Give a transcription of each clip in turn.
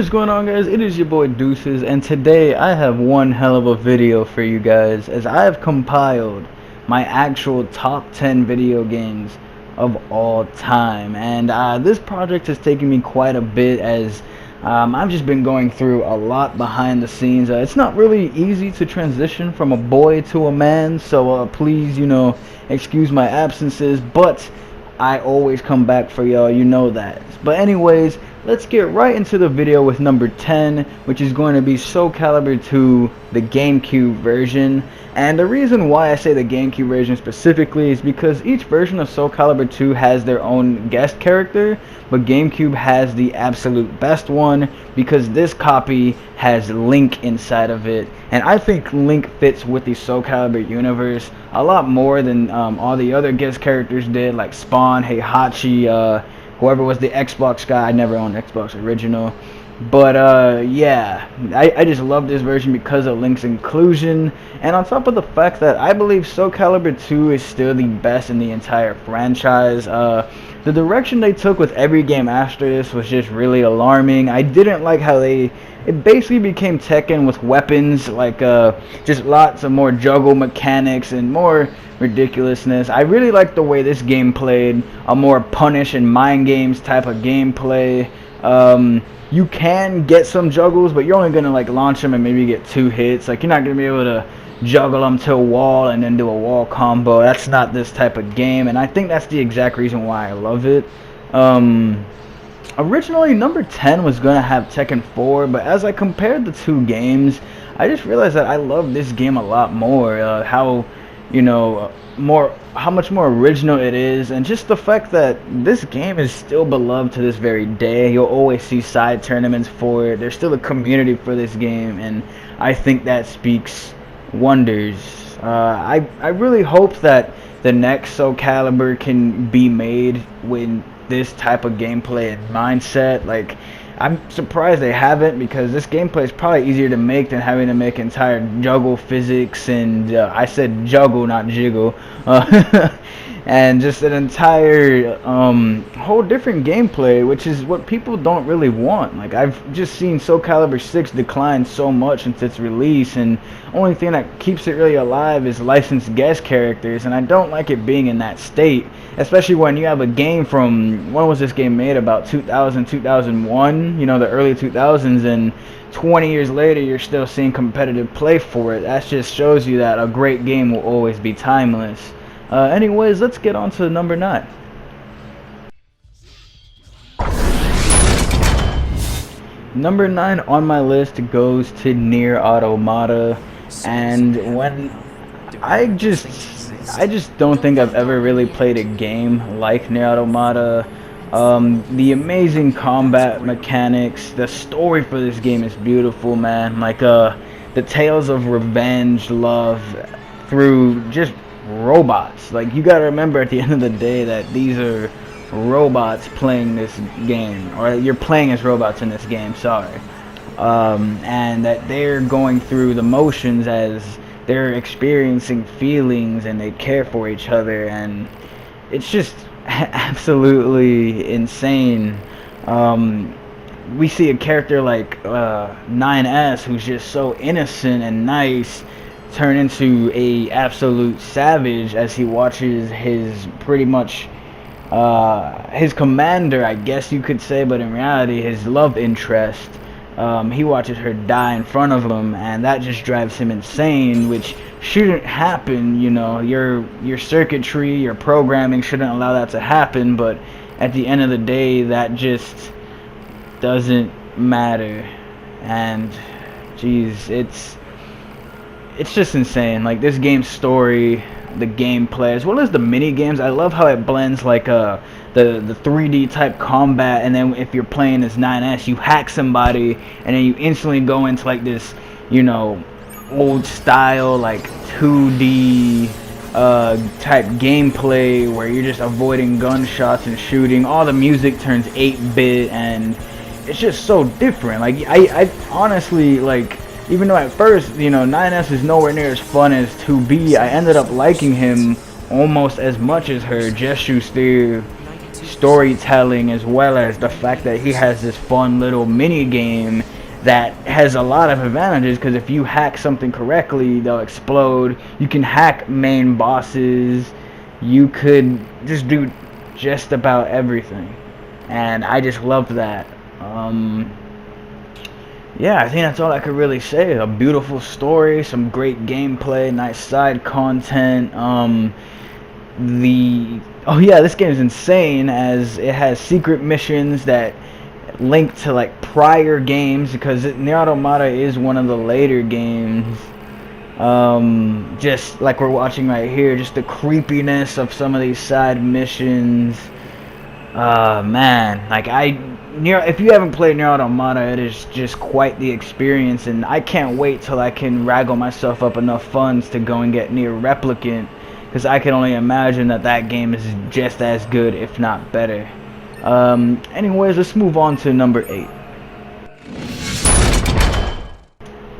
is going on, guys? It is your boy Deuces, and today I have one hell of a video for you guys, as I have compiled my actual top 10 video games of all time. And this project has taken me quite a bit, as I've just been going through a lot behind the scenes. It's not really easy to transition from a boy to a man, so please, excuse my absences, but I always come back for y'all, you know that. But anyways, let's get right into the video with number 10, which is going to be Soul Calibur 2, the GameCube version. And the reason why I say the GameCube version specifically is because each version of Soul Calibur 2 has their own guest character, but GameCube has the absolute best one because this copy has Link inside of it. And I think Link fits with the Soul Calibur universe a lot more than all the other guest characters did, like Spawn, Heihachi, whoever was the Xbox guy. I never owned Xbox original. But yeah, I just love this version because of Link's inclusion, and on top of the fact that I believe Soul Calibur 2 is still the best in the entire franchise. The direction they took with every game after this was just really alarming. I didn't like how it basically became Tekken with weapons, like just lots of more juggle mechanics and more ridiculousness. I really liked the way this game played, a more punish and mind games type of gameplay. You can get some juggles, but you're only gonna like launch them and maybe get 2 hits. Like, you're not gonna be able to juggle them to a wall and then do a wall combo. That's not this type of game, and I think that's the exact reason why I love it. Originally, number 10 was gonna have Tekken 4, but as I compared the two games, I just realized that I love this game a lot more. How much more original it is, and just the fact that this game is still beloved to this very day. You'll always see side tournaments for it. There's still a community for this game, and I think that speaks wonders. I really hope that the next Soul Calibur can be made with this type of gameplay and mindset. Like, I'm surprised they haven't, because this gameplay is probably easier to make than having to make entire juggle physics, and I said juggle, not jiggle, and just an entire whole different gameplay, which is what people don't really want. Like, I've just seen Soul Calibur 6 decline so much since its release, and only thing that keeps it really alive is licensed guest characters, and I don't like it being in that state, especially when you have a game from, when was this game made, about 2000, 2001, the early 2000s, and 20 years later you're still seeing competitive play for it. That just shows you that a great game will always be timeless. Anyways, let's get on to number 9. Number 9 on my list goes to Nier Automata, and when I just don't think I've ever really played a game like Nier Automata. The amazing combat mechanics, the story for this game is beautiful, man. Like, the tales of revenge, love, through just robots. Like, you gotta remember at the end of the day that these are robots playing this game, or you're playing as robots in this game, sorry. And that they're going through the motions as they're experiencing feelings, and they care for each other, and it's just absolutely insane. We see a character like 9S, who's just so innocent and nice, turn into a absolute savage as he watches his pretty much his commander, I guess you could say, but in reality his love interest. He watches her die in front of him, and that just drives him insane, which shouldn't happen. Your circuitry, your programming shouldn't allow that to happen, but at the end of the day, that just doesn't matter. And geez, it's just insane. Like, this game's story, the gameplay, as well as the mini games, I love how it blends like the 3D type combat, and then if you're playing as 9S, you hack somebody and then you instantly go into like this old style, like 2D type gameplay where you're just avoiding gunshots and shooting. All the music turns 8-bit, and it's just so different. Like, I honestly, like, even though at first 9S is nowhere near as fun as 2B, I ended up liking him almost as much as her, just through storytelling, as well as the fact that he has this fun little mini game that has a lot of advantages, because if you hack something correctly, they'll explode. You can hack main bosses. You could just do just about everything, and I just love that. Yeah, I think that's all I could really say. A beautiful story, some great gameplay, nice side content. Oh yeah, this game is insane, as it has secret missions that link to like prior games, because Nier Automata is one of the later games. Just like we're watching right here, just the creepiness of some of these side missions. Man, like if you haven't played Nier Automata, it is just quite the experience, and I can't wait till I can wrangle myself up enough funds to go and get Nier Replicant, because I can only imagine that that game is just as good, if not better. Anyways, let's move on to number 8.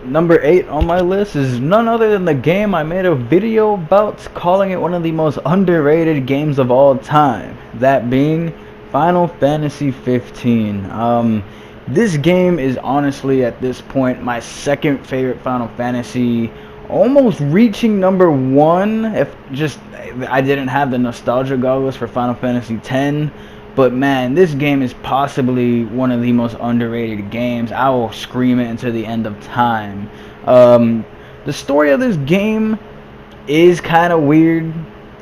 Number 8 on my list is none other than the game I made a video about, calling it one of the most underrated games of all time, that being Final Fantasy 15. This game is honestly at this point my second favorite Final Fantasy, almost reaching number 1 if just I didn't have the nostalgia goggles for Final Fantasy 10. But man, this game is possibly one of the most underrated games. I will scream it until the end of time. The story of this game is kind of weird.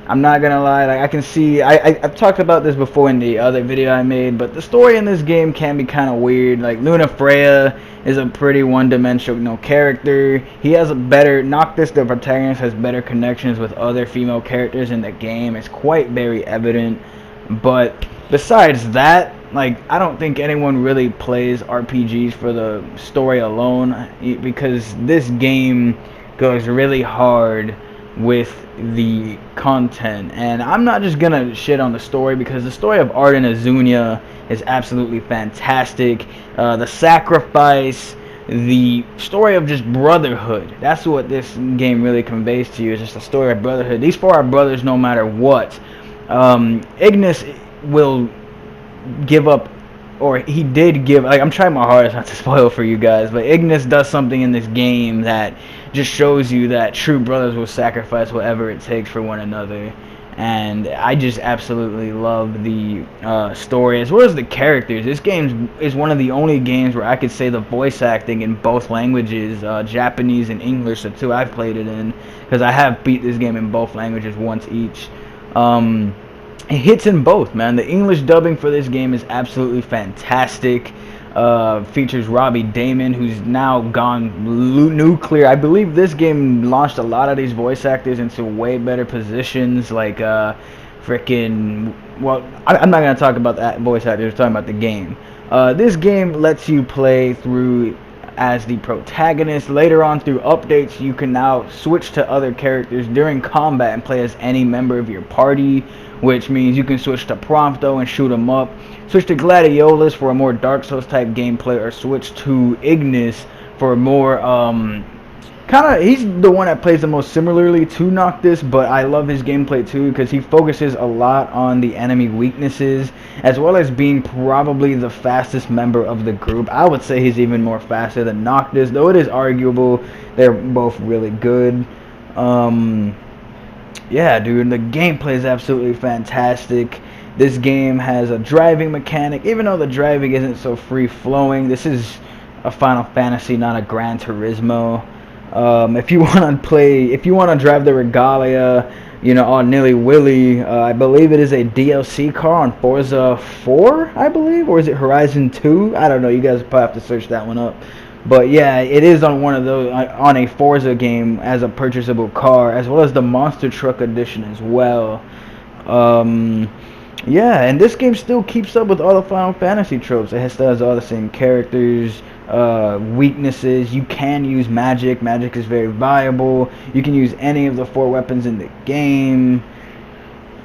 I'm not gonna lie. Like, I can see, I've talked about this before in the other video I made, but the story in this game can be kind of weird. Like, Luna Freya is a pretty one-dimensional character. He has a better, Noctis, the protagonist, has better connections with other female characters in the game. It's quite very evident. But besides that, like, I don't think anyone really plays RPGs for the story alone, because this game goes really hard with the content. And I'm not just gonna shit on the story, because the story of Ard and Azunia is absolutely fantastic. The sacrifice, the story of just brotherhood, that's what this game really conveys to you. It's just a story of brotherhood. These 4 are brothers no matter what. Ignis will give up, or he did give, like, I'm trying my hardest not to spoil for you guys, but Ignis does something in this game that just shows you that true brothers will sacrifice whatever it takes for one another. And I just absolutely love the story, as well as the characters. This game is one of the only games where I could say the voice acting in both languages, Japanese and English, the 2 I've played it in, because I have beat this game in both languages once each. It hits in both, man. The English dubbing for this game is absolutely fantastic. Features Robbie Damon, who's now gone nuclear. I believe this game launched a lot of these voice actors into way better positions, like freaking, well, I'm not going to talk about that voice actors, I'm talking about the game. This game lets you play through as the protagonist. Later on, through updates, you can now switch to other characters during combat and play as any member of your party, which means you can switch to Prompto and shoot him up, switch to Gladiolus for a more Dark Souls type gameplay, or switch to Ignis for a more he's the one that plays the most similarly to Noctis, but I love his gameplay too, because he focuses a lot on the enemy weaknesses, as well as being probably the fastest member of the group. I would say he's even more faster than Noctis, though it is arguable. They're both really good. Yeah, dude, the gameplay is absolutely fantastic. This game has a driving mechanic, even though the driving isn't so free-flowing. This is a Final Fantasy, not a Gran Turismo. If you want to drive the Regalia, you know, on Nilly Willy, I believe it is a DLC car on Forza 4, I believe, or is it Horizon 2? I don't know. You guys probably have to search that one up. But yeah, it is on one of those, on a Forza game as a purchasable car, as well as the Monster Truck Edition as well. Yeah, and this game still keeps up with all the Final Fantasy tropes. It still has all the same characters, weaknesses. You can use magic. Magic is very viable. You can use any of the 4 weapons in the game.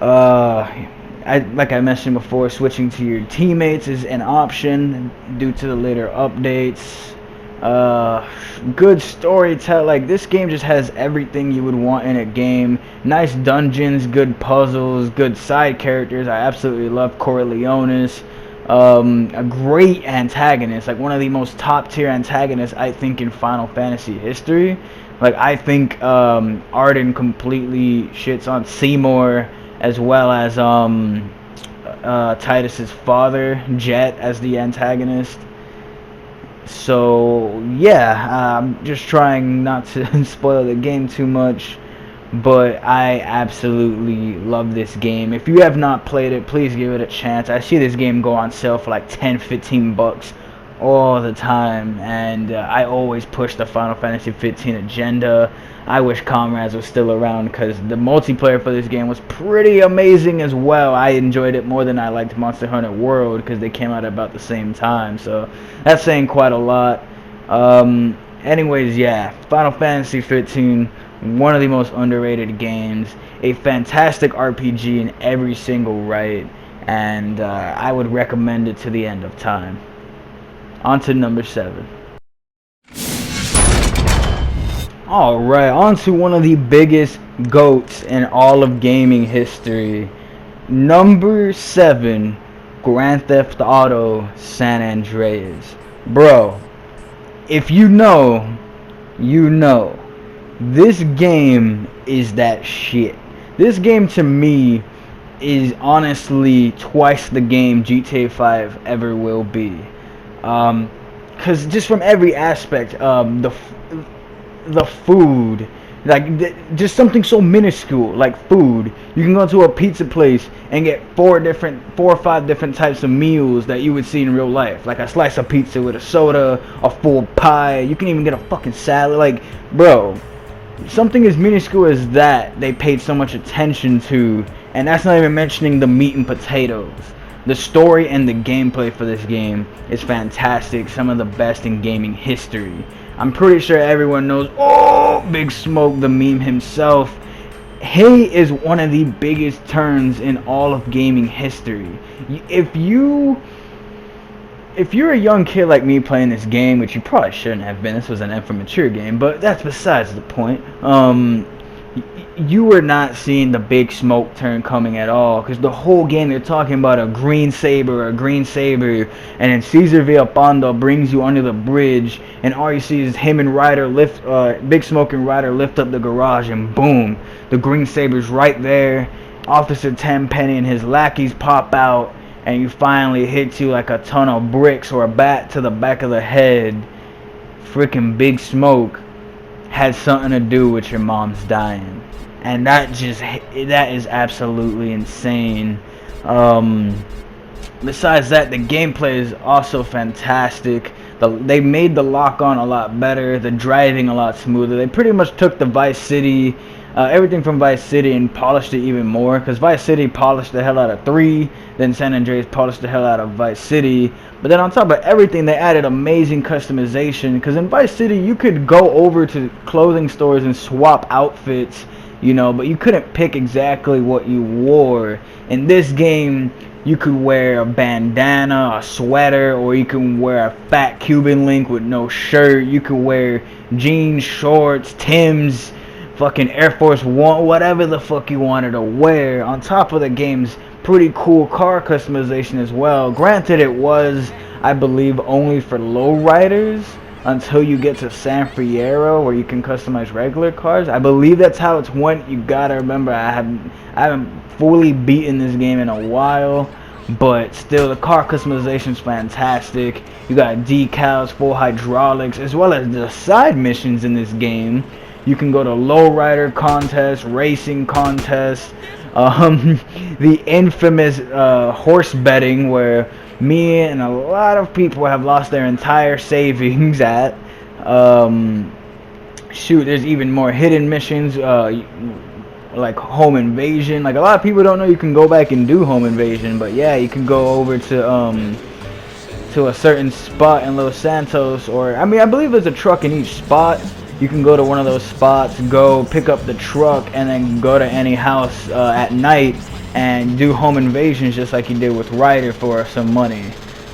Like I mentioned before, switching to your teammates is an option due to the later updates. uh, good storytelling. Like, this game just has everything you would want in a game. Nice dungeons, good puzzles, good side characters. I absolutely love Corleones. A great antagonist, like one of the most top tier antagonists I think in Final Fantasy history. Like, I think Arden completely shits on Seymour, as well as Titus's father, Jet, as the antagonist. So yeah, I'm just trying not to spoil the game too much, but I absolutely love this game. If you have not played it, please give it a chance. I see this game go on sale for like 10-15 bucks all the time, and I always push the Final Fantasy 15 agenda. I wish Comrades was still around, because the multiplayer for this game was pretty amazing as well. I enjoyed it more than I liked Monster Hunter World, because they came out at about the same time, so that's saying quite a lot. Anyways, yeah, Final Fantasy 15, one of the most underrated games, a fantastic RPG in every single right, and I would recommend it to the end of time. On to number 7. Alright, on to one of the biggest GOATs in all of gaming history. Number 7, Grand Theft Auto San Andreas. Bro, if you know, you know. This game is that shit. This game to me is honestly twice the game GTA 5 ever will be. Cause just from every aspect, the food, like just something so minuscule like food. You can go to a pizza place and get 4 or 5 different types of meals that you would see in real life, like a slice of pizza with a soda, a full pie. You can even get a fucking salad. Like, bro, something as minuscule as that they paid so much attention to, and that's not even mentioning the meat and potatoes. The story and the gameplay for this game is fantastic, some of the best in gaming history. I'm pretty sure everyone knows, oh, Big Smoke, the meme himself. He is one of the biggest turns in all of gaming history. If you're a young kid like me playing this game, which you probably shouldn't have been, this was an mature game, but that's besides the point. You were not seeing the Big Smoke turn coming at all, because the whole game they're talking about a green saber, and then Cesar Villapando brings you under the bridge, and all you see is him and Ryder lift, Big Smoke and Ryder lift up the garage, and boom, the green saber's right there. Officer Tenpenny and his lackeys pop out, and you finally hit you like a ton of bricks or a bat to the back of the head. Freaking Big Smoke had something to do with your mom's dying, and that is absolutely insane. Besides that, the gameplay is also fantastic. They made the lock-on a lot better, the driving a lot smoother. They pretty much took the Vice City, everything from Vice City, and polished it even more, because Vice City polished the hell out of 3, then San Andreas polished the hell out of Vice City. But then on top of everything, they added amazing customization, because in Vice City you could go over to clothing stores and swap outfits, you know, but you couldn't pick exactly what you wore. In this game, you could wear a bandana, a sweater, or you can wear a fat Cuban link with no shirt. You could wear jeans, shorts, Timbs, fucking Air Force One, whatever the fuck you wanted to wear. On top of the game's pretty cool car customization as well. Granted, it was, I believe, only for lowriders until you get to San Fierro, where you can customize regular cars. I believe that's how it's went. You gotta remember, I haven't fully beaten this game in a while, but still, the car customization is fantastic. You got decals, full hydraulics, as well as the side missions in this game. You can go to lowrider contests, racing contests, the infamous horse betting, where me and a lot of people have lost their entire savings at. Shoot, there's even more hidden missions, like home invasion. Like, a lot of people don't know you can go back and do home invasion, but yeah, you can go over to a certain spot in Los Santos, or I mean, I believe there's a truck in each spot. You can go to one of those spots, go pick up the truck, and then go to any house at night and do home invasions just like you did with Ryder for some money.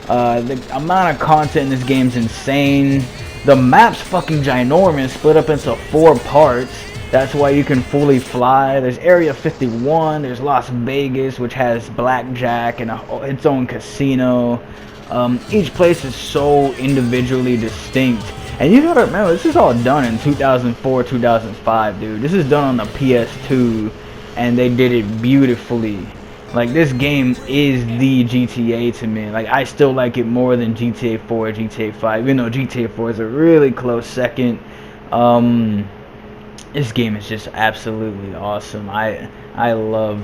The amount of content in this game is insane. The map's fucking ginormous, split up into 4 parts. That's why you can fully fly. There's Area 51, there's Las Vegas, which has blackjack and its own casino. Each place is so individually distinct. And you gotta remember, this is all done in 2004, 2005, dude. This is done on the PS2, and they did it beautifully. Like, this game is the GTA to me. Like, I still like it more than GTA 4 or GTA 5, even though GTA 4 is a really close second. This game is just absolutely awesome. I love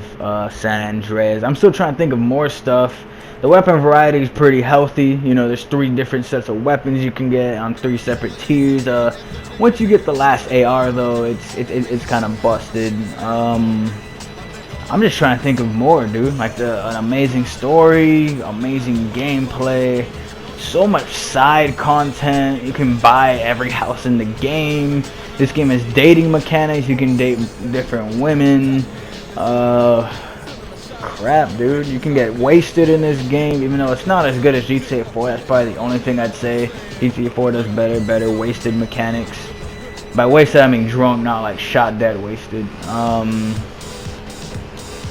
San Andreas. I'm still trying to think of more stuff. The weapon variety is pretty healthy. You know, there's 3 different sets of weapons you can get on 3 separate tiers. Once you get the last AR though, it's kind of busted. I'm just trying to think of more, dude. Like an amazing story, amazing gameplay, so much side content. You can buy every house in the game. This game has dating mechanics. You can date different women. Crap, dude. You can get wasted in this game, even though it's not as good as GTA 4. That's probably the only thing I'd say. GTA 4 does better wasted mechanics. By wasted, I mean drunk, not like shot dead wasted.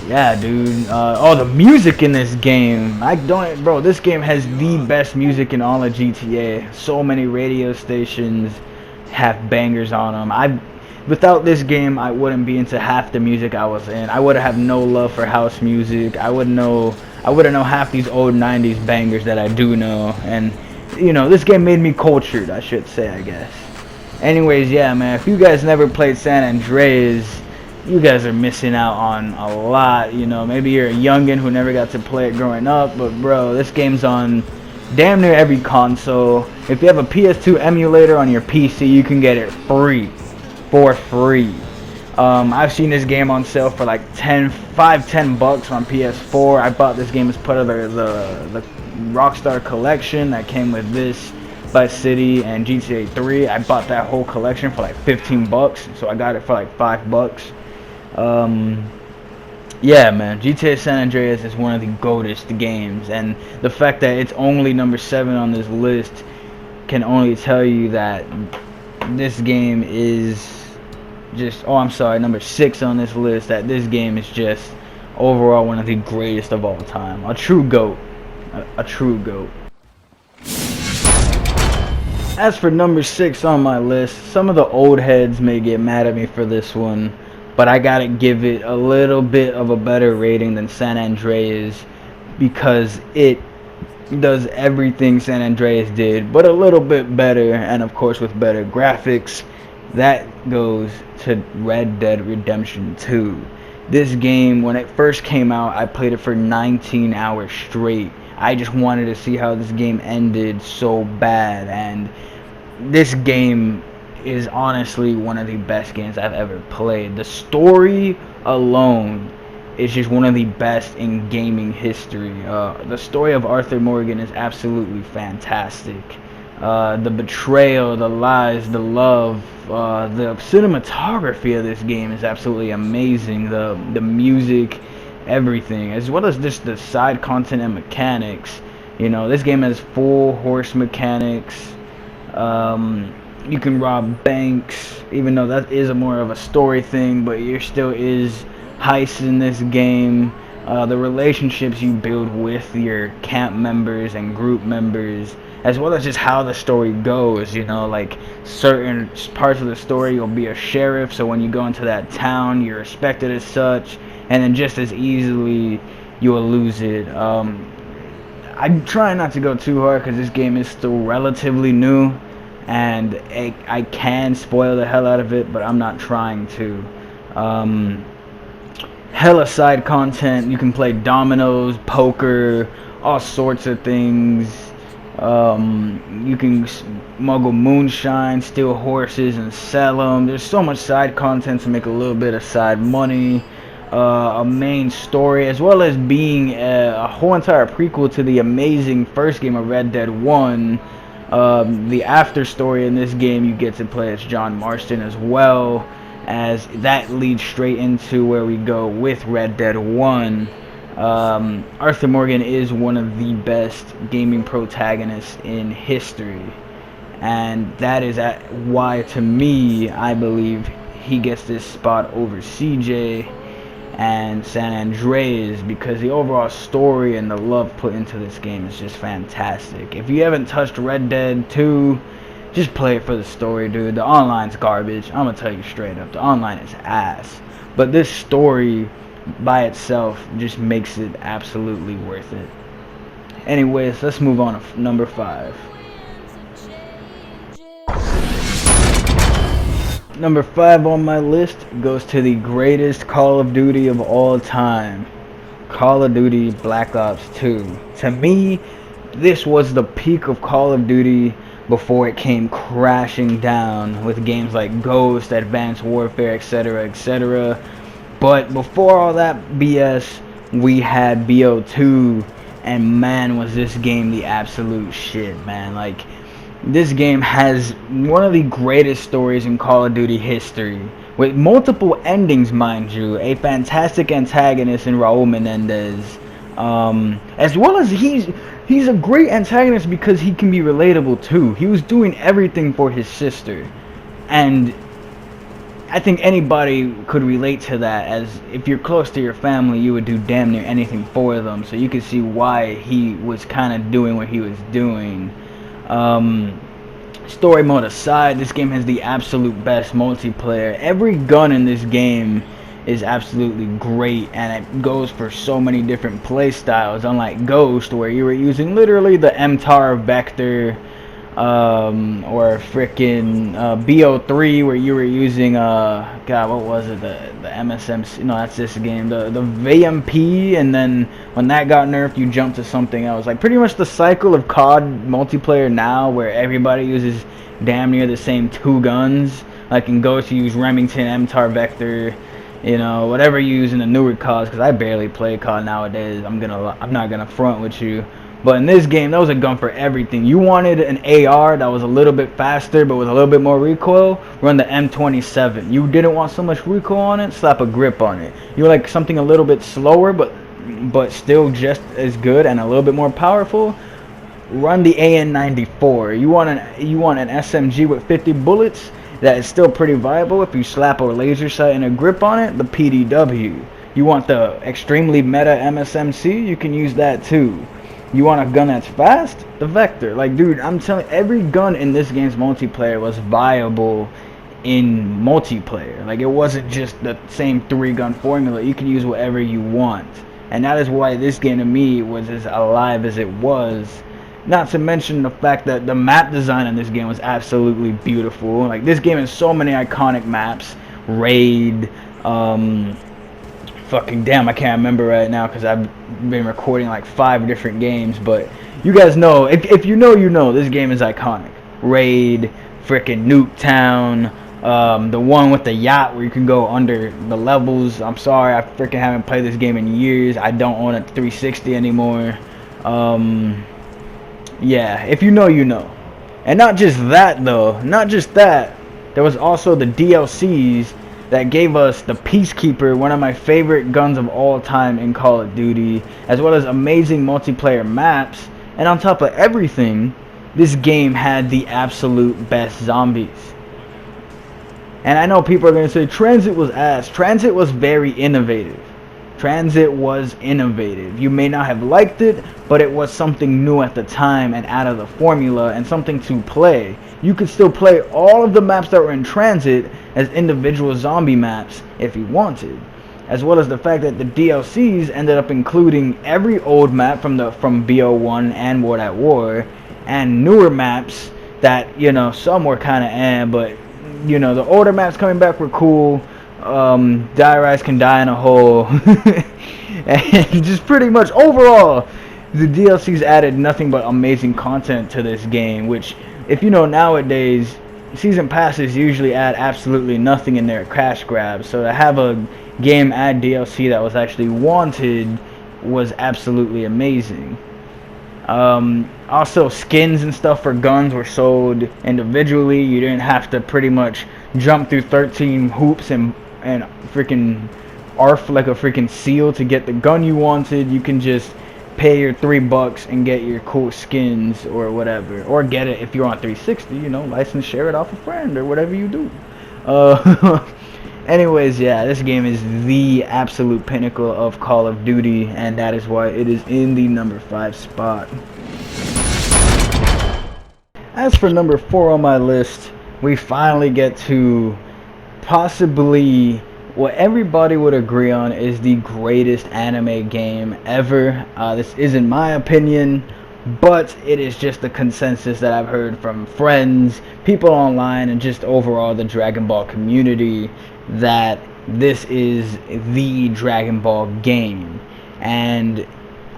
Yeah, dude. Oh, the music in this game. Bro, this game has the best music in all of GTA. So many radio stations have bangers on them. Without this game, I wouldn't be into half the music I was in. I would have no love for house music. I wouldn't know half these old 90s bangers that I do know. And, you know, this game made me cultured, I should say, I guess. Anyways, yeah, man, if you guys never played San Andreas, you guys are missing out on a lot. You know, maybe you're a youngin' who never got to play it growing up, but bro, this game's on damn near every console. If you have a PS2 emulator on your PC, you can get it free. For free. I've seen this game on sale for like $10 bucks on PS4. I bought this game as part of the Rockstar collection that came with this, Vice City, and GTA 3. I bought that whole collection for like 15 bucks, so I got it for like 5 bucks. Yeah, man, GTA San Andreas is one of the GOATest games, and the fact that it's only number 7 on this list can only tell you that this game is just, oh, I'm sorry, number 6 on this list, that this game is just overall one of the greatest of all time. A true GOAT. A true GOAT. As for number 6 on my list, some of the old heads may get mad at me for this one, but I gotta give it a little bit of a better rating than San Andreas, because it does everything San Andreas did, but a little bit better, and of course with better graphics. That goes to Red Dead Redemption 2. This game, when it first came out, I played it for 19 hours straight. I just wanted to see how this game ended so bad, and this game is honestly one of the best games I've ever played. The story alone is just one of the best in gaming history. The story of Arthur Morgan is absolutely fantastic. The betrayal, the lies, the love, the cinematography of this game is absolutely amazing. The music, everything, as well as just the side content and mechanics. You know, this game has full horse mechanics. You can rob banks, even though that is more of a story thing, but there still is heists in this game. The relationships you build with your camp members and group members, as well as just how the story goes. You know, like certain parts of the story you'll be a sheriff, so when you go into that town you're respected as such, and then just as easily you will lose it. I'm trying not to go too hard because this game is still relatively new, and I can spoil the hell out of it, but I'm not trying to. Hella side content. You can play dominoes, poker, all sorts of things. You can smuggle moonshine, steal horses, and sell them. There's so much side content to make a little bit of side money. A main story, as well as being a whole entire prequel to the amazing first game of Red Dead 1. The after story in this game, you get to play as John Marston, as well as that leads straight into where we go with Red Dead 1. Arthur Morgan is one of the best gaming protagonists in history, and that is why, to me, I believe he gets this spot over CJ and San Andreas, because the overall story and the love put into this game is just fantastic. If you haven't touched Red Dead 2, just play it for the story, dude. The online's garbage. I'm gonna tell you straight up, the online is ass. But this story by itself just makes it absolutely worth it. Anyways, let's move on to number 5. Number 5 on my list goes to the greatest Call of Duty of all time, Call of Duty Black Ops 2. To me, this was the peak of Call of Duty before it came crashing down with games like Ghost, Advanced Warfare, etc., etc. But before all that BS, we had BO2, and man, was this game the absolute shit, man. Like, this game has one of the greatest stories in Call of Duty history, with multiple endings, mind you. A fantastic antagonist in Raul Menendez, as well as he's a great antagonist because he can be relatable too. He was doing everything for his sister, and I think anybody could relate to that, as if you're close to your family, you would do damn near anything for them. So you can see why he was kind of doing what he was doing. Story mode aside, this game has the absolute best multiplayer. Every gun in this game is absolutely great, and it goes for so many different play styles, unlike Ghost, where you were using literally the MTAR Vector, or frickin' BO3, where you were using God, what was it, the MSMC, no, that's this game, the VMP, and then when that got nerfed, you jumped to something else. Like, pretty much the cycle of COD multiplayer now, where everybody uses damn near the same 2 guns. Like in Ghost, you use Remington, MTAR Vector, you know, whatever you use in the newer CODs, because I barely play COD nowadays. I'm not gonna front with you. But in this game, that was a gun for everything. You wanted an AR that was a little bit faster, but with a little bit more recoil, run the M27. You didn't want so much recoil on it, slap a grip on it. You like something a little bit slower, but still just as good and a little bit more powerful, run the AN94. You want an SMG with 50 bullets that is still pretty viable. If you slap a laser sight and a grip on it, the PDW. You want the extremely meta MSMC, you can use that too. You want a gun that's fast? The Vector. Like, dude, I'm telling you, every gun in this game's multiplayer was viable in multiplayer. Like, it wasn't just the same 3-gun formula. You can use whatever you want. And that is why this game, to me, was as alive as it was. Not to mention the fact that the map design in this game was absolutely beautiful. Like, this game has so many iconic maps. Raid, fucking damn, I can't remember right now because I've been recording like 5 different games, but you guys know, if you know, you know, this game is iconic. Raid, frickin' Nuketown, the one with the yacht where you can go under the levels. I'm sorry, I frickin' haven't played this game in years. I don't own a 360 anymore. Yeah, if you know, you know. And not just that though, not just that, there was also the DLCs that gave us the Peacekeeper, one of my favorite guns of all time in Call of Duty, as well as amazing multiplayer maps. And on top of everything, this game had the absolute best zombies. And I know people are going to say, Transit was ass. Transit was very innovative. Transit was innovative. You may not have liked it, but it was something new at the time and out of the formula and something to play. You could still play all of the maps that were in Transit as individual zombie maps if you wanted, as well as the fact that the DLCs ended up including every old map from BO1 and World at War, and newer maps that, you know, some were kind of but you know, the older maps coming back were cool. Die Rise Can Die in a Hole. And just pretty much overall, the DLCs added nothing but amazing content to this game, which, if you know, nowadays season passes usually add absolutely nothing in their cash grabs. So to have a game add DLC that was actually wanted was absolutely amazing. Also, skins and stuff for guns were sold individually. You didn't have to pretty much jump through 13 hoops and freaking ARF like a freaking seal to get the gun you wanted. You can just pay your $3 and get your cool skins or whatever, or get it if you're on 360, you know, license share it off a friend or whatever you do. Anyways, yeah, this game is the absolute pinnacle of Call of Duty, and that is why it is in the number 5 spot. As for number 4 on my list, we finally get to possibly what everybody would agree on is the greatest anime game ever. This isn't my opinion, but it is just the consensus that I've heard from friends, people online, and just overall the Dragon Ball community that this is the Dragon Ball game. And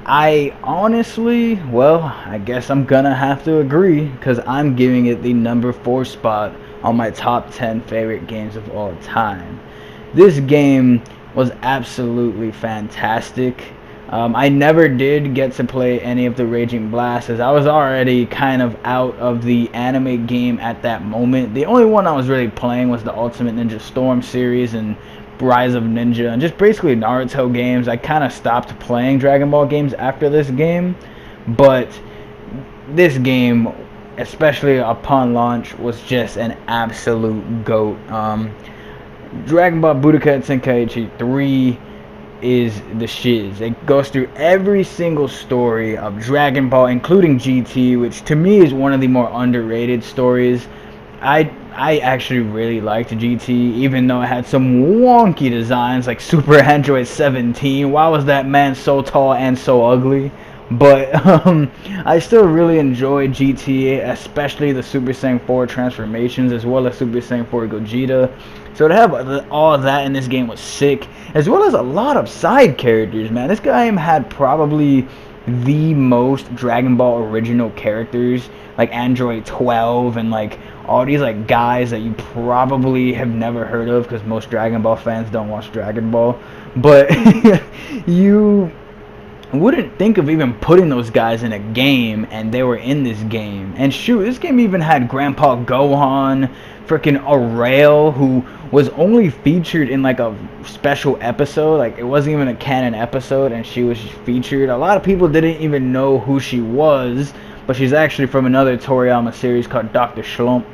I honestly, well, I guess I'm gonna have to agree, because I'm giving it the number 4 spot on my top 10 favorite games of all time. This game was absolutely fantastic. I never did get to play any of the Raging Blast, as I was already kind of out of the anime game at that moment. The only one I was really playing was the Ultimate Ninja Storm series and Rise of Ninja, and just basically Naruto games. I kind of stopped playing Dragon Ball games after this game, but this game, especially upon launch, was just an absolute GOAT. Dragon Ball Budokai Tenkaichi 3 is the shiz. It goes through every single story of Dragon Ball, including GT, which to me is one of the more underrated stories. I actually really liked GT, even though it had some wonky designs like Super Android 17. Why was that man so tall and so ugly? But I still really enjoyed GT, especially the Super Saiyan 4 transformations, as well as Super Saiyan 4 Gogeta. So to have all of that in this game was sick, as well as a lot of side characters, man. This game had probably the most Dragon Ball original characters, like Android 12 and like all these like guys that you probably have never heard of, because most Dragon Ball fans don't watch Dragon Ball. But you wouldn't think of even putting those guys in a game, and they were in this game. And shoot, this game even had Grandpa Gohan, freaking Aurel, who was only featured in like a special episode. Like, it wasn't even a canon episode, and she was featured. A lot of people didn't even know who she was, but she's actually from another Toriyama series called Dr. Slump.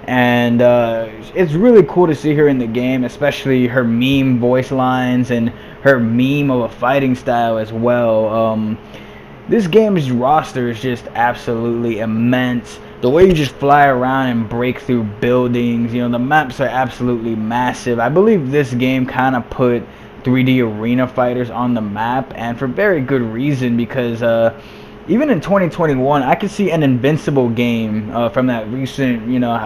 And it's really cool to see her in the game, especially her meme voice lines and her meme of a fighting style as well. This game's roster is just absolutely immense. The way you just fly around and break through buildings, you know, the maps are absolutely massive. I believe this game kind of put 3D arena fighters on the map, and for very good reason, because even in 2021, I could see an Invincible game from that recent, you know,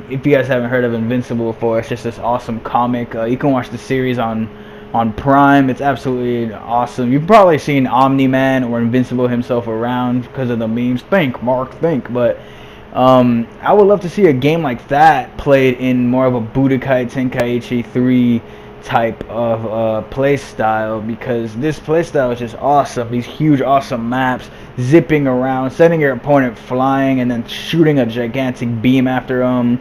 if you guys haven't heard of Invincible before, it's just this awesome comic. You can watch the series on Prime. It's absolutely awesome. You've probably seen Omni-Man or Invincible himself around because of the memes. Think, Mark, think. But I would love to see a game like that played in more of a Budokai Tenkaichi 3 type of play style, because this play style is just awesome. These huge awesome maps, zipping around, sending your opponent flying, and then shooting a gigantic beam after them.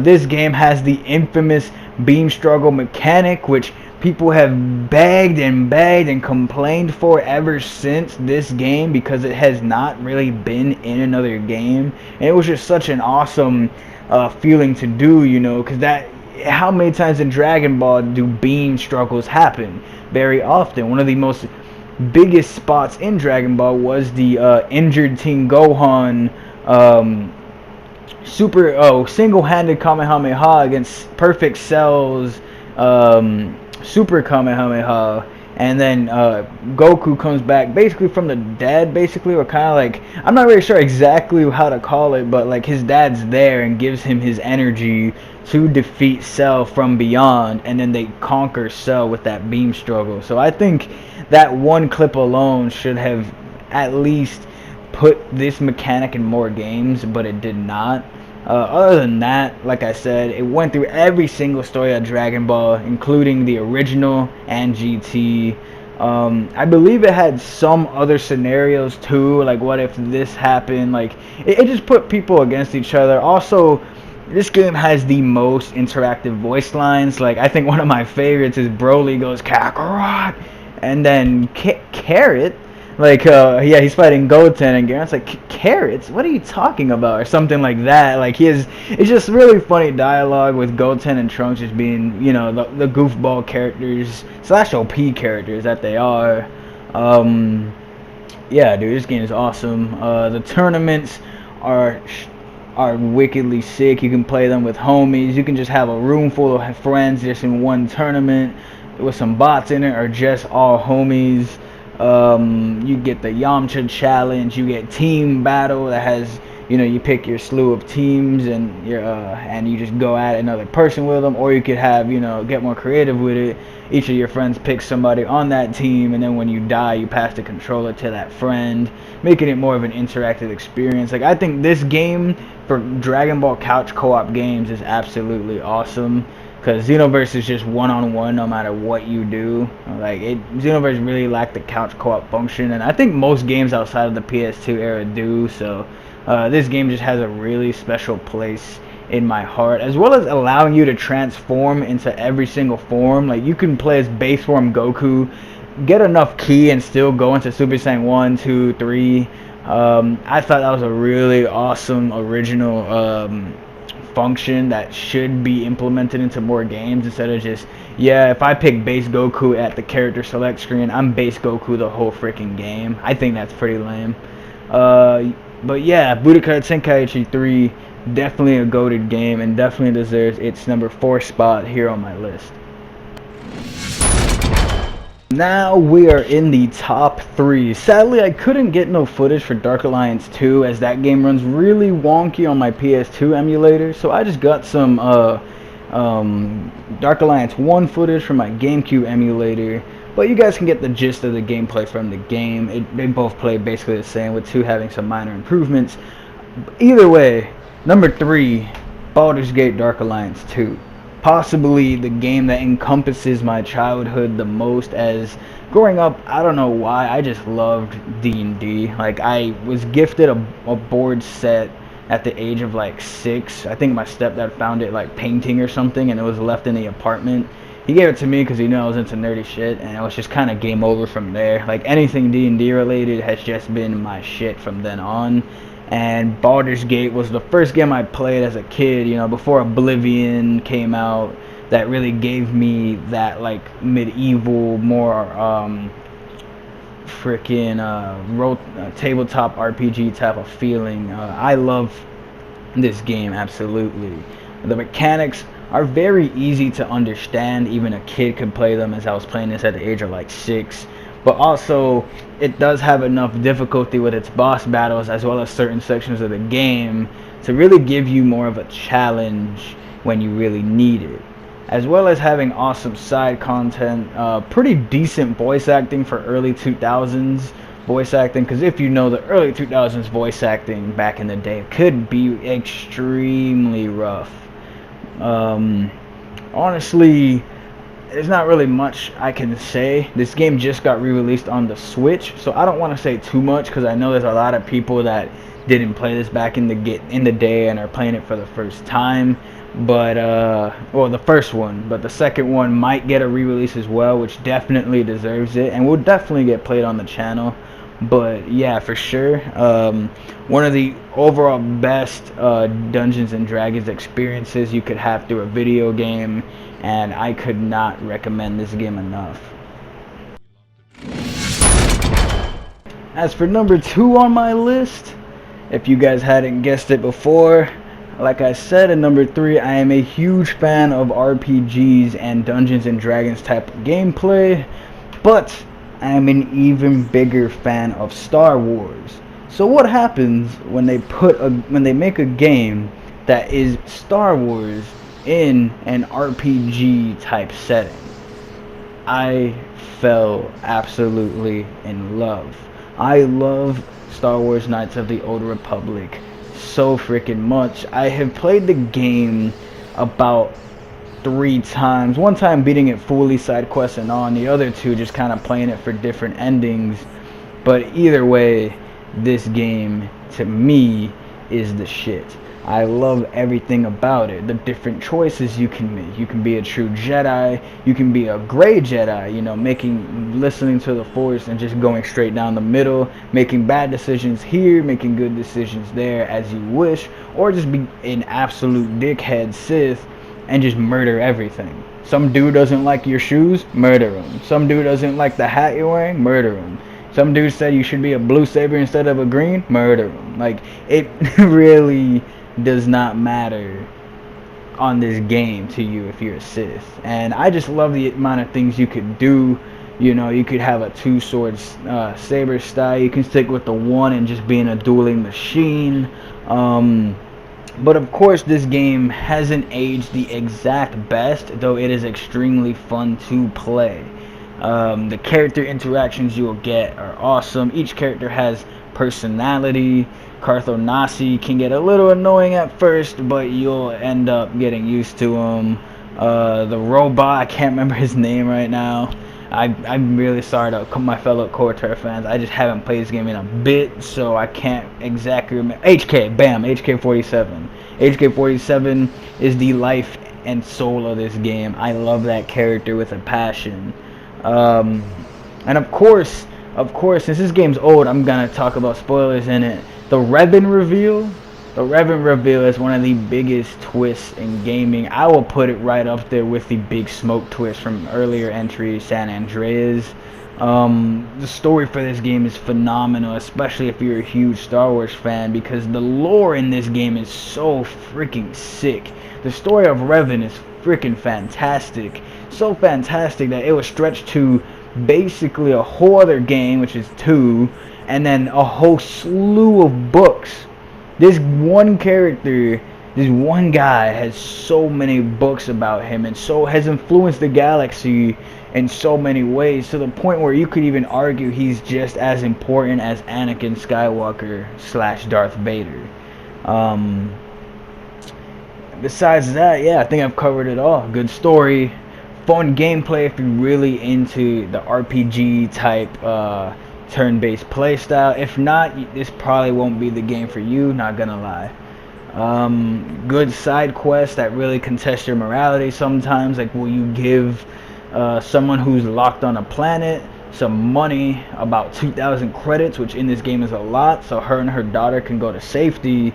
This game has the infamous beam struggle mechanic, which people have begged and complained for ever since this game, because it has not really been in another game. And it was just such an awesome feeling to do, you know, because how many times in Dragon Ball do beam struggles happen? Very often. One of the most biggest spots in Dragon Ball was the injured Teen Gohan single-handed Kamehameha against Perfect Cell's Super Kamehameha, and then Goku comes back basically from the dead, basically, or kind of like, I'm not really sure exactly how to call it, but like his dad's there and gives him his energy to defeat Cell from beyond, and then they conquer Cell with that beam struggle. So I think that one clip alone should have at least put this mechanic in more games, but it did not. Other than that, like I said, it went through every single story of Dragon Ball, including the original and GT. I believe it had some other scenarios too, like what if this happened. Like it just put people against each other. Also, this game has the most interactive voice lines. Like, I think one of my favorites is Broly goes Kakarot, and then Carrot Like, yeah, he's fighting Goten, and Garrett's like, carrots? What are you talking about? Or something like that. Like, it's just really funny dialogue with Goten and Trunks just being, you know, the goofball characters / OP characters that they are. Yeah, dude, this game is awesome. The tournaments are wickedly sick. You can play them with homies. You can just have a room full of friends just in one tournament with some bots in it, or just all homies. You get the Yamcha challenge. You get team battle that has, you know, you pick your slew of teams and you just go at another person with them, or you could have, you know, get more creative with it. Each of your friends picks somebody on that team, and then when you die, you pass the controller to that friend, making it more of an interactive experience. Like, I think this game for Dragon Ball couch co-op games is absolutely awesome, because Xenoverse is just one-on-one no matter what you do. Like, Xenoverse really lacked the couch co-op function, and I think most games outside of the PS2 era do, so this game just has a really special place in my heart, as well as allowing you to transform into every single form. Like, you can play as base form Goku, get enough ki, and still go into Super Saiyan 1, 2, 3. I thought that was a really awesome original function that should be implemented into more games, instead of just, yeah, if I pick base Goku at the character select screen, I'm base Goku the whole freaking game. I think that's pretty lame. But yeah, Budokai Tenkaichi 3, definitely a goated game, and definitely deserves its number 4 spot here on my list. Now we are in the top 3. Sadly, I couldn't get no footage for Dark Alliance 2, as that game runs really wonky on my PS2 emulator, so I just got some Dark Alliance 1 footage from my GameCube emulator. But you guys can get the gist of the gameplay from the game. They both play basically the same, with 2 having some minor improvements. Either way, number 3, Baldur's Gate Dark Alliance 2. Possibly the game that encompasses my childhood the most, as growing up, I don't know why, I just loved D&D. Like, I was gifted a board set at the age of like 6. I think my stepdad found it like painting or something, and it was left in the apartment. He gave it to me because he knew I was into nerdy shit, and it was just kind of game over from there. Like, anything D&D related has just been my shit from then on. And Baldur's Gate was the first game I played as a kid, you know, before Oblivion came out, that really gave me that, like, medieval, more tabletop RPG type of feeling. I love this game, absolutely. The mechanics are very easy to understand. Even a kid could play them, as I was playing this at the age of like 6. But also, it does have enough difficulty with its boss battles, as well as certain sections of the game, to really give you more of a challenge when you really need it. As well as having awesome side content, pretty decent voice acting for early 2000s voice acting, because if you know, the early 2000s voice acting back in the day could be extremely rough. Honestly, there's not really much I can say. This game just got re-released on the Switch, so I don't want to say too much, because I know there's a lot of people that didn't play this back in the day and are playing it for the first time. But well, the first one, but the second one might get a re-release as well, which definitely deserves it, and will definitely get played on the channel. But yeah, for sure, one of the overall best Dungeons and Dragons experiences you could have through a video game, and I could not recommend this game enough. As for number 2 on my list, if you guys hadn't guessed it before, like I said, in number 3, I am a huge fan of RPGs and Dungeons and Dragons type of gameplay, but I am an even bigger fan of Star Wars. So what happens when they make a game that is Star Wars in an RPG type setting? I fell absolutely in love. I love Star Wars Knights of the Old Republic so freaking much. I have played the game about 3 times. One time beating it fully, side quests and on. The other 2 just kind of playing it for different endings. But either way, this game to me is the shit. I love everything about it. The different choices you can make. You can be a true Jedi. You can be a gray Jedi. You know, listening to the Force and just going straight down the middle, making bad decisions here, making good decisions there as you wish, or just be an absolute dickhead Sith and just murder everything. Some dude doesn't like your shoes, murder him. Some dude doesn't like the hat you're wearing, murder him. Some dude said you should be a blue saber instead of a green, murder him. Like, it really does not matter on this game to you if you're a Sith. And I just love the amount of things you could do. You know, you could have a two-sword saber style. You can stick with the one and just being a dueling machine. But of course, this game hasn't aged the exact best, though it is extremely fun to play. The character interactions you'll get are awesome. Each character has personality. Cartho Nasi can get a little annoying at first, but you'll end up getting used to him. The robot, I can't remember his name right now. I'm really sorry to my fellow KOTOR fans. I just haven't played this game in a bit, so I can't exactly remember. HK, bam, HK-47. HK-47 is the life and soul of this game. I love that character with a passion. And of course, since this game's old, I'm gonna talk about spoilers in it. The Revan reveal is one of the biggest twists in gaming. I will put it right up there with the big smoke twist from earlier entries, San Andreas. The story for this game is phenomenal, especially if you're a huge Star Wars fan, because the lore in this game is so freaking sick. The story of Revan is freaking fantastic. So fantastic that it was stretched to basically a whole other game, which is 2, and then a whole slew of books. This one character, this one guy has so many books about him, and so has influenced the galaxy in so many ways, to the point where you could even argue he's just as important as Anakin Skywalker / Darth Vader. Besides that, yeah, I think I've covered it all. Good story, fun gameplay if you're really into the RPG type turn-based playstyle. If not, this probably won't be the game for you, not gonna lie. Good side quests that really contest your morality sometimes, like will you give someone who's locked on a planet some money, about 2,000 credits, which in this game is a lot, so her and her daughter can go to safety,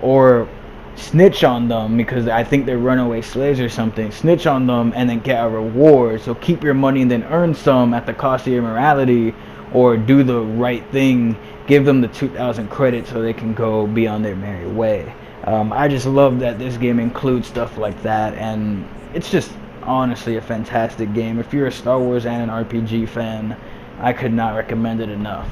or snitch on them because I think they're runaway slaves or something. Snitch on them and then get a reward. So keep your money and then earn some at the cost of your morality, or do the right thing, give them the 2,000 credits so they can go be on their merry way. I just love that this game includes stuff like that, and it's just honestly a fantastic game. If you're a Star Wars and an RPG fan, I could not recommend it enough.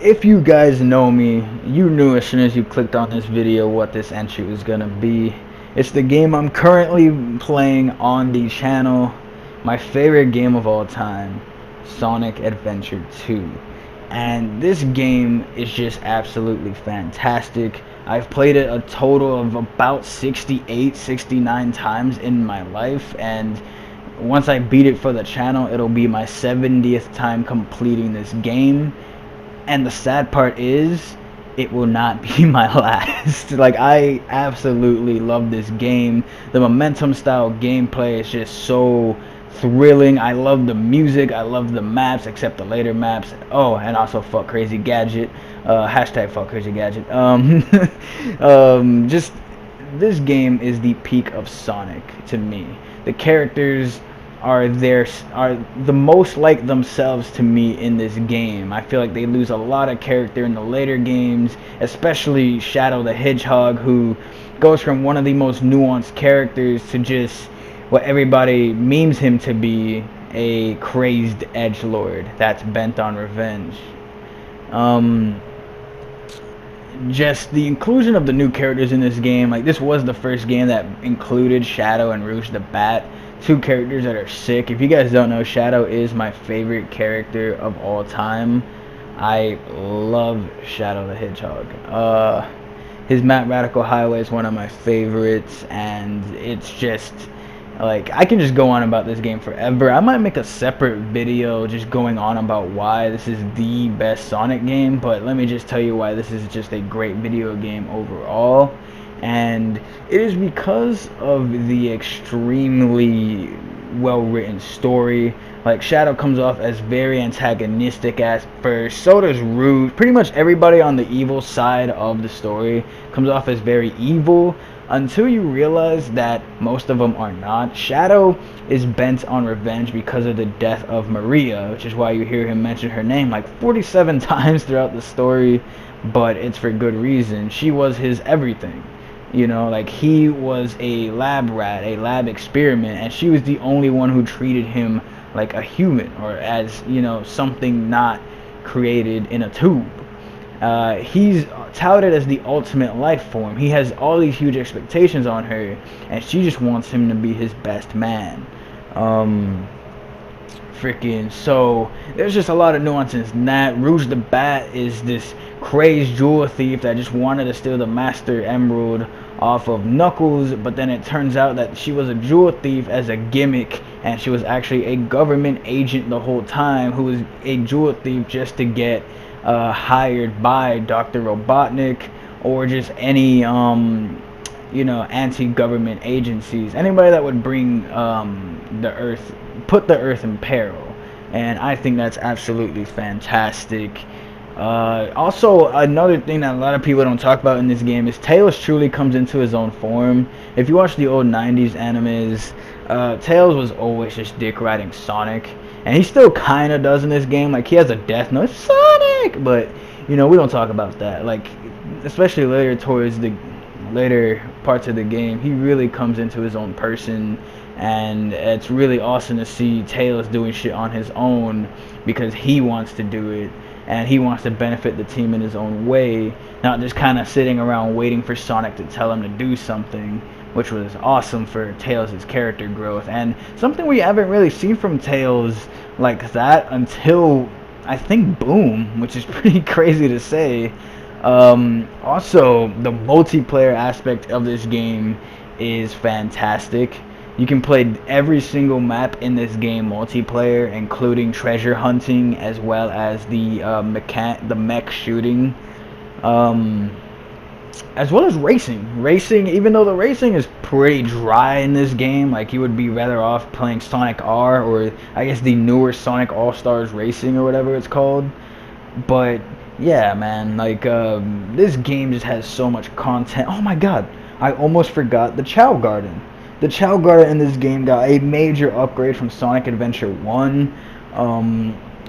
If you guys know me, you knew as soon as you clicked on this video what this entry was gonna be. It's the game I'm currently playing on the channel, my favorite game of all time, Sonic Adventure 2. And this game is just absolutely fantastic. I've played it a total of about 68, 69 times in my life, and once I beat it for the channel, it'll be my 70th time completing this game. And the sad part is, it will not be my last. Like, I absolutely love this game. The momentum style gameplay is just so thrilling. I love the music, I love the maps, except the later maps. Oh, and also fuck Crazy Gadget. Hashtag fuck Crazy Gadget. Just, this game is the peak of Sonic to me. The characters are the most like themselves to me in this game. I feel like they lose a lot of character in the later games, especially Shadow the Hedgehog, who goes from one of the most nuanced characters to just what everybody memes him to be, a crazed edgelord that's bent on revenge. Just the inclusion of the new characters in this game, like this was the first game that included Shadow and Rouge the Bat, two characters that are sick. If you guys don't know, Shadow is my favorite character of all time. I love Shadow the Hedgehog. His map Radical Highway is one of my favorites, and it's just Like, I can just go on about this game forever. I might make a separate video just going on about why this is the best Sonic game, but let me just tell you why this is just a great video game overall. And it is because of the extremely well-written story. Like, Shadow comes off as very antagonistic at first, so does Rouge. Pretty much everybody on the evil side of the story comes off as very evil, until you realize that most of them are not. Shadow is bent on revenge because of the death of Maria, which is why you hear him mention her name like 47 times throughout the story, but it's for good reason. She was his everything. You know, like, he was a lab rat, a lab experiment, and she was the only one who treated him like a human, or as, you know, something not created in a tube. He's touted as the ultimate life form. He has all these huge expectations on her, and she just wants him to be his best man. So there's just a lot of nuances in that. Rouge the Bat is this crazed jewel thief that just wanted to steal the Master Emerald off of Knuckles, but then it turns out that she was a jewel thief as a gimmick, and she was actually a government agent the whole time, who was a jewel thief just to get hired by Dr. Robotnik, or just any you know, anti-government agencies, anybody that would bring put the Earth in peril. And I think that's absolutely fantastic. Also, another thing that a lot of people don't talk about in this game is Tails truly comes into his own form. If you watch the old 90s animes, Tails was always just dick riding Sonic, and he still kind of does in this game. Like, he has a death note, Sonic, but, you know, we don't talk about that. Like, especially later, towards the later parts of the game, he really comes into his own person, and it's really awesome to see Tails doing shit on his own because he wants to do it, and he wants to benefit the team in his own way, not just kind of sitting around waiting for Sonic to tell him to do something, which was awesome for Tails' character growth, and something we haven't really seen from Tails like that until, I think, Boom, which is pretty crazy to say. Also, the multiplayer aspect of this game is fantastic. You can play every single map in this game multiplayer, including treasure hunting, as well as the mech shooting, as well as racing. Even though the racing is pretty dry in this game, like, you would be better off playing Sonic R, or I guess the newer Sonic All-Stars Racing, or whatever it's called. But yeah, man, like, this game just has so much content. Oh my god, I almost forgot the Chow Garden. The Chow Garden in this game got a major upgrade from Sonic Adventure 1.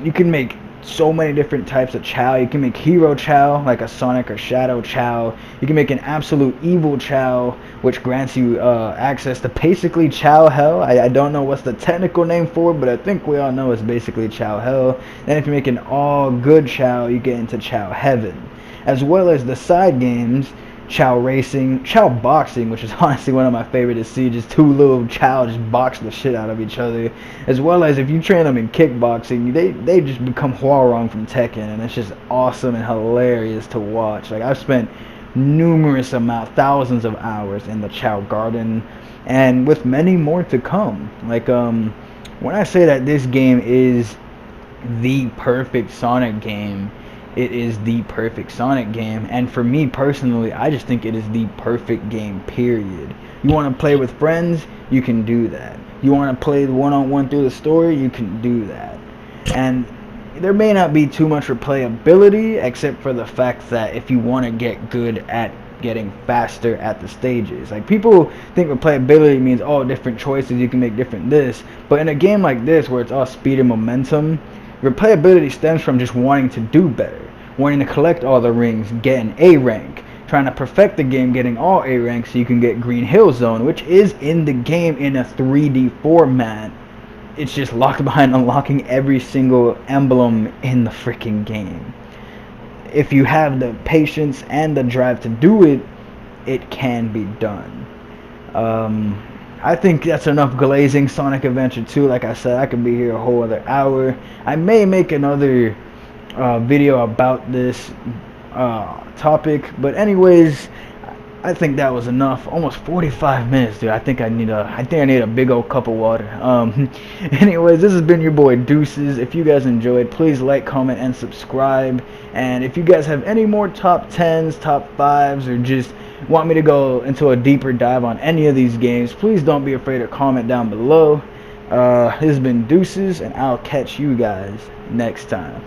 You can make so many different types of Chow. You can make Hero Chow, like a Sonic or Shadow Chow. You can make an Absolute Evil Chow, which grants you access to basically Chow Hell. I don't know what's the technical name for it, but I think we all know it's basically Chow Hell. Then if you make an All Good Chow, you get into Chow Heaven. As well as the side games, Chow Racing, Chow Boxing, which is honestly one of my favorite to see, just two little Chow just box the shit out of each other. As well as if you train them in kickboxing, they just become Huarong from Tekken, and it's just awesome and hilarious to watch. Like, I've spent thousands of hours in the Chow Garden, and with many more to come. Like, when I say that this game is the perfect Sonic game, it is the perfect Sonic game, and for me personally, I just think it is the perfect game, period. You want to play with friends, you can do that. You want to play one-on-one through the story, you can do that. And there may not be too much replayability, except for the fact that if you want to get good at getting faster at the stages. Like, people think replayability means, oh, different choices, you can make different this, but in a game like this, where it's all speed and momentum, replayability stems from just wanting to do better, wanting to collect all the rings, get an A rank, trying to perfect the game, getting all A ranks so you can get Green Hill Zone, which is in the game in a 3D format. It's just locked behind unlocking every single emblem in the freaking game. If you have the patience and the drive to do it, it can be done. I think that's enough glazing Sonic Adventure 2. Like I said, I could be here a whole other hour. I may make another video about this topic, but anyways, I think that was enough. Almost 45 minutes, dude. I think I need a big old cup of water. Anyways, this has been your boy Deuces. If you guys enjoyed, please like, comment, and subscribe. And if you guys have any more top 10s, top 5s, or just want me to go into a deeper dive on any of these games, please don't be afraid to comment down below. This has been Deuces, and I'll catch you guys next time.